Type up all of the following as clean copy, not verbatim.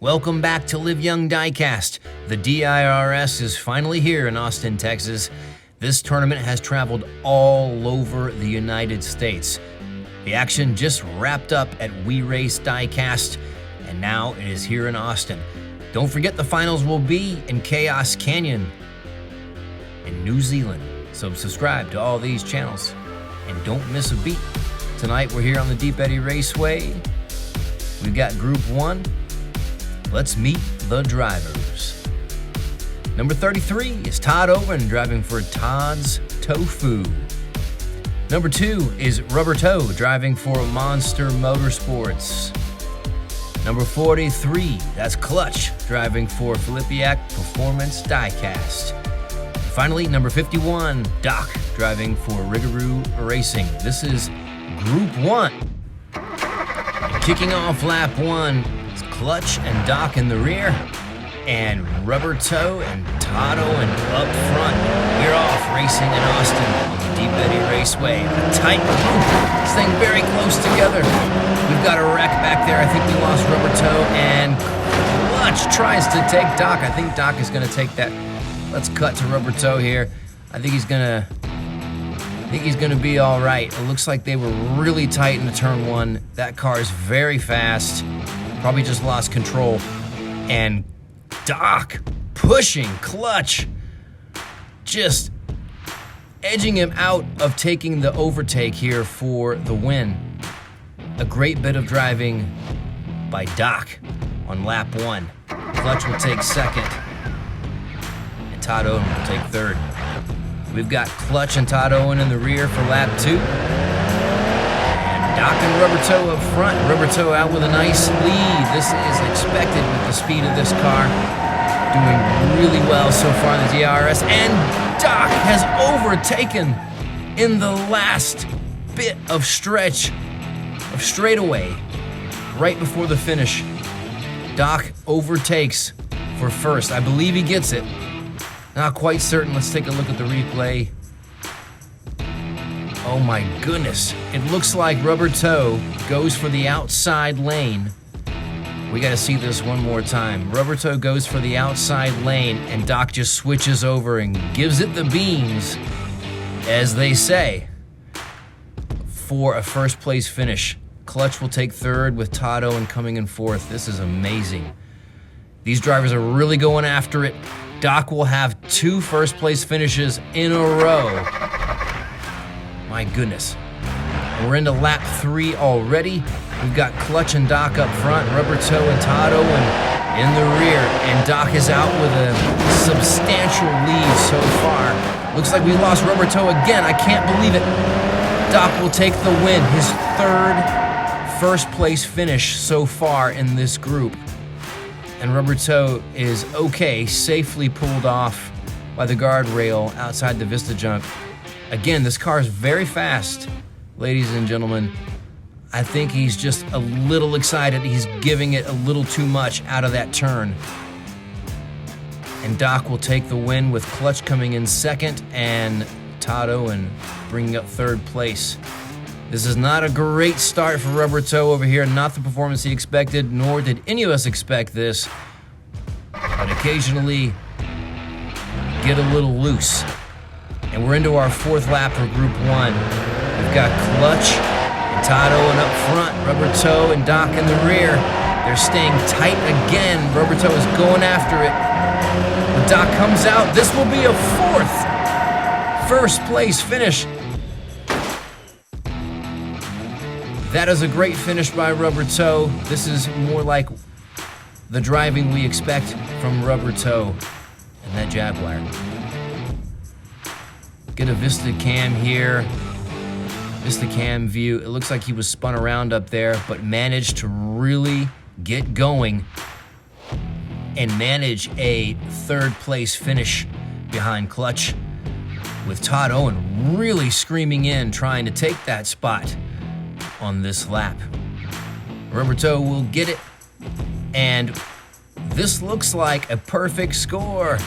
Welcome back to Live Young Diecast. The DIRS is finally here in Austin, Texas. This tournament has traveled all over the United States. The action just wrapped up at We Race Diecast, and now it is here in Austin. Don't forget the finals will be in Chaos Canyon in New Zealand. So subscribe to all these channels and don't miss a beat. Tonight we're here on the Deep Eddy Raceway. We've got Group 1. Let's meet the drivers. Number 33 is Todd Owen, driving for Todd's Tofu. Number 2 is Rubber Toe, driving for Monster Motorsports. Number 43, that's Clutch, driving for Filipiak Performance Diecast. And finally, number 51, Doc, driving for Rigaroo Racing. This is Group 1. And kicking off lap 1, Clutch and Doc in the rear, and Rubber Toe and Todd Owen up front. We're off racing in Austin on the Deep Eddy Raceway. A tight group, staying very close together. We've got a wreck back there. I think we lost Rubber Toe, and Clutch tries to take Doc. I think Doc is going to take that. Let's cut to Rubber Toe here. I think he's going to be all right. It looks like they were really tight into turn 1. That car is very fast. Probably just lost control. And Doc pushing Clutch, just edging him out of taking the overtake here for the win. A great bit of driving by Doc on lap 1. Clutch will take second, and Todd Owen will take third. We've got Clutch and Todd Owen in the rear for lap 2. Doc and Rubber Toe up front. Rubber Toe out with a nice lead. This is expected with the speed of this car. Doing really well so far in the DRS. And Doc has overtaken in the last bit of stretch of straightaway right before the finish. Doc overtakes for first. I believe he gets it. Not quite certain. Let's take a look at the replay. Oh my goodness. It looks like Rubber Toe goes for the outside lane. We gotta see this one more time. Rubber Toe goes for the outside lane, and Doc just switches over and gives it the beans, as they say, for a first place finish. Clutch will take third with Todd Owen coming in fourth. This is amazing. These drivers are really going after it. Doc will have 2 first place finishes in a row. My goodness. We're into lap 3 already. We've got Clutch and Doc up front, Rubber Toe and Todd Owen in the rear, and Doc is out with a substantial lead so far. Looks like we lost Rubber Toe again. I can't believe it. Doc will take the win, his 3rd first place finish so far in this group. And Rubber Toe is okay, safely pulled off by the guardrail outside the Vista jump. Again, this car is very fast, ladies and gentlemen. I think he's just a little excited. He's giving it a little too much out of that turn. And Doc will take the win with Clutch coming in second and Todd Owen bringing up 3rd place. This is not a great start for Rubber Toe over here. Not the performance he expected, nor did any of us expect this. But occasionally get a little loose. And we're into our 4th lap for Group 1. We've got Clutch and Todd Owen up front, Rubber Toe and Doc in the rear. They're staying tight again. Rubber Toe is going after it. But Doc comes out. This will be a 4th first place finish. That is a great finish by Rubber Toe. This is more like the driving we expect from Rubber Toe and that Jaguar. Get a Vista Cam here. Vista Cam view. It looks like he was spun around up there, but managed to really get going and manage a 3rd place finish behind Clutch, with Todd Owen really screaming in, trying to take that spot on this lap. Rubber Toe will get it, and this looks like a perfect score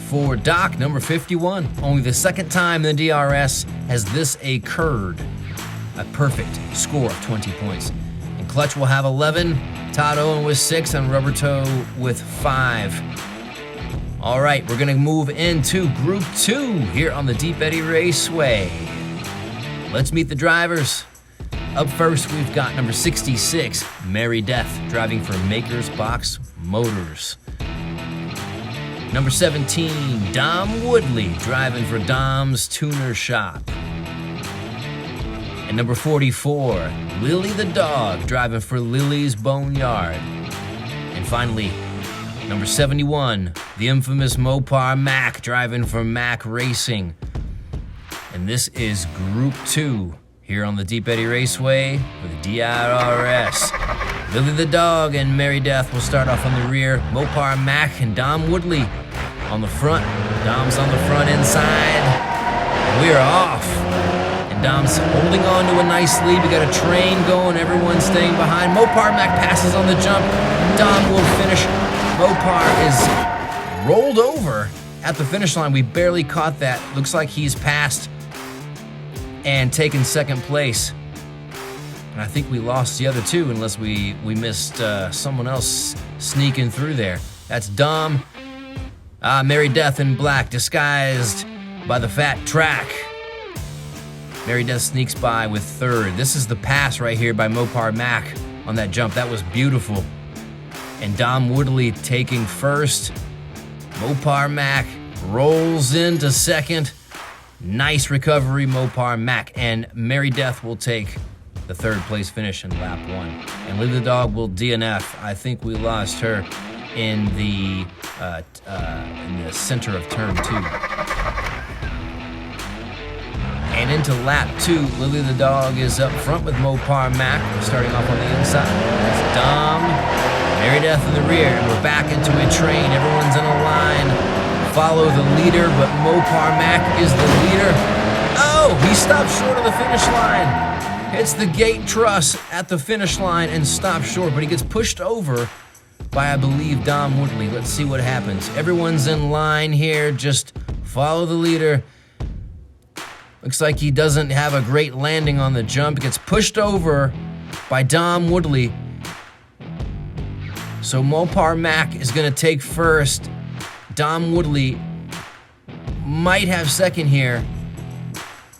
for Doc, number 51. Only the 2nd time in the DRS has this occurred. A perfect score of 20 points. And Clutch will have 11, Todd Owen with 6, and Rubber Toe with 5. All right, we're gonna move into Group 2 here on the Deep Eddy Raceway. Let's meet the drivers. Up first, we've got number 66, Mary Death, driving for Maker's Box Motors. Number 17, Dom Woodley, driving for Dom's Tuner Shop. And number 44, Lily the Dog, driving for Lily's Boneyard. And finally, number 71, the infamous Mopar Mac, driving for Mac Racing. And this is Group 2 here on the Deep Eddy Raceway with DIRS. Lily the Dog and Mary Death will start off on the rear. Mopar Mac and Dom Woodley on the front. Dom's on the front inside. And we are off. And Dom's holding on to a nice lead. We got a train going, everyone's staying behind. Mopar Mac passes on the jump. Dom will finish. Mopar is rolled over at the finish line. We barely caught that. Looks like he's passed and taken second place. And I think we lost the other two unless we missed someone else sneaking through there. That's Dom. Mary Death in black, disguised by the fat track. Mary Death sneaks by with third. This is the pass right here by Mopar Mac on that jump. That was beautiful. And Dom Woodley taking first. Mopar Mac rolls into second. Nice recovery, Mopar Mac. And Mary Death will take the third place finish in lap 1. And Lily the Dog will DNF. I think we lost her in the center of turn 2. And into lap 2, Lily the Dog is up front with Mopar Mac, starting off on the inside. That's Dom, Mary Death in the rear, and we're back into a train. Everyone's in a line. Follow the leader, but Mopar Mac is the leader. Oh, he stopped short of the finish line. Hits the gate truss at the finish line and stops short, but he gets pushed over by, I believe, Dom Woodley. Let's see what happens. Everyone's in line here. Just follow the leader. Looks like he doesn't have a great landing on the jump. He gets pushed over by Dom Woodley. So Mopar Mac is going to take first. Dom Woodley might have second here.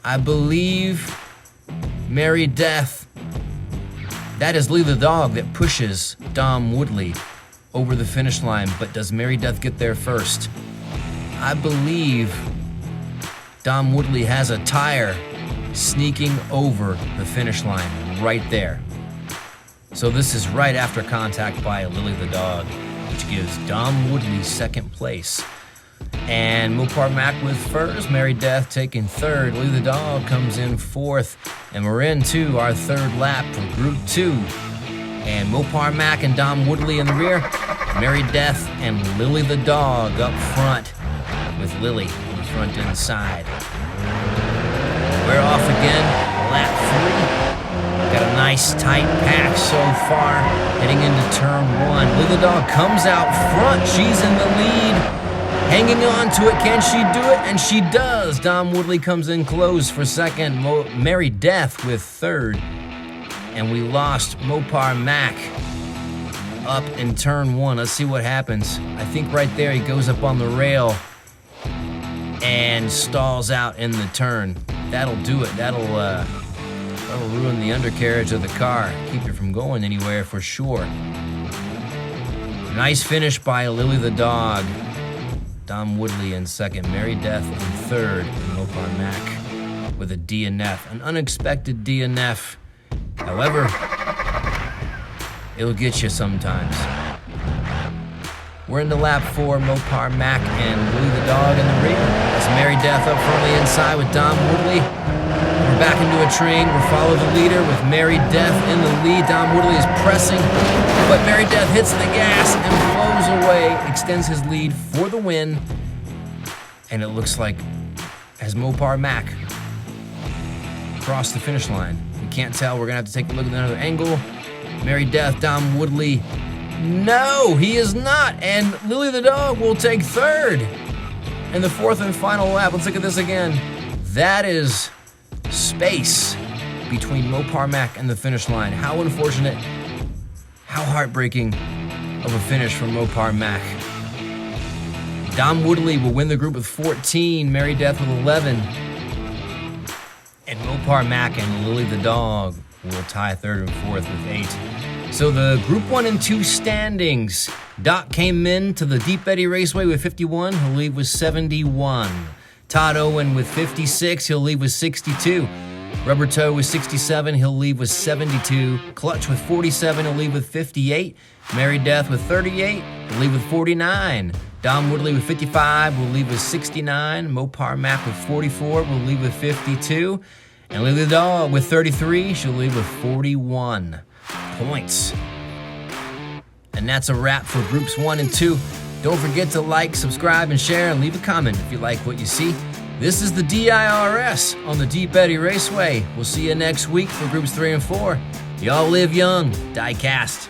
I believe Mary Death. That is Lily the Dog that pushes Dom Woodley over the finish line. But does Mary Death get there first? I believe Dom Woodley has a tire sneaking over the finish line right there. So this is right after contact by Lily the Dog, which gives Dom Woodley second place. And Mopar Mac with first, Mary Death taking third. Lily the Dog comes in fourth. And we're into our third lap for Group 2. And Mopar Mac and Dom Woodley in the rear. Mary Death and Lily the Dog up front with Lily on the front inside. We're off again, lap 3. Got a nice tight pack so far, heading into turn 1. Lily the Dog comes out front. She's in the lead, hanging on to it. Can she do it? And she does. Dom Woodley comes in close for second. Mary Death with third. And we lost Mopar Mac up in turn 1. Let's see what happens. I think right there he goes up on the rail and stalls out in the turn. That'll do it. That'll ruin the undercarriage of the car. Keep it from going anywhere for sure. Nice finish by Lily the Dog. Dom Woodley in second. Mary Death in third. And Mopar Mac with a DNF. An unexpected DNF. However, it'll get you sometimes. We're into lap 4, Mopar Mac and Lily the Dog in the rear. That's Mary Death up front on the inside with Dom Woodley. We're back into a train. We'll follow the leader with Mary Death in the lead. Dom Woodley is pressing, but Mary Death hits the gas and blows away, extends his lead for the win. And it looks like as Mopar Mac crossed the finish line. We can't tell. We're going to have to take a look at another angle. Mary Death, Dom Woodley. No, he is not. And Lily the Dog will take third in the fourth and final lap. Let's look at this again. That is space between Mopar Mac and the finish line. How unfortunate How heartbreaking of a finish from Mopar Mac. Dom Woodley will win the group with 14, Mary Death with 11. And Mopar Mac and Lily the Dog will tie third and fourth with 8. So the Group 1 and 2 standings. Doc came in to the Deep Eddy Raceway with 51. He'll leave with 71. Todd Owen with 56. He'll leave with 62. Rubber Toe with 67. He'll leave with 72. Clutch with 47. He'll leave with 58. Mary Death with 38. He'll leave with 49. Dom Woodley with 55 will leave with 69. Mopar Mac with 44 will leave with 52. And Lily the Dog with 33, she'll leave with 41 points. And that's a wrap for Groups 1 and 2. Don't forget to like, subscribe, and share, and leave a comment if you like what you see. This is the DIRS on the Deep Eddy Raceway. We'll see you next week for Groups 3 and 4. Y'all live young. Diecast.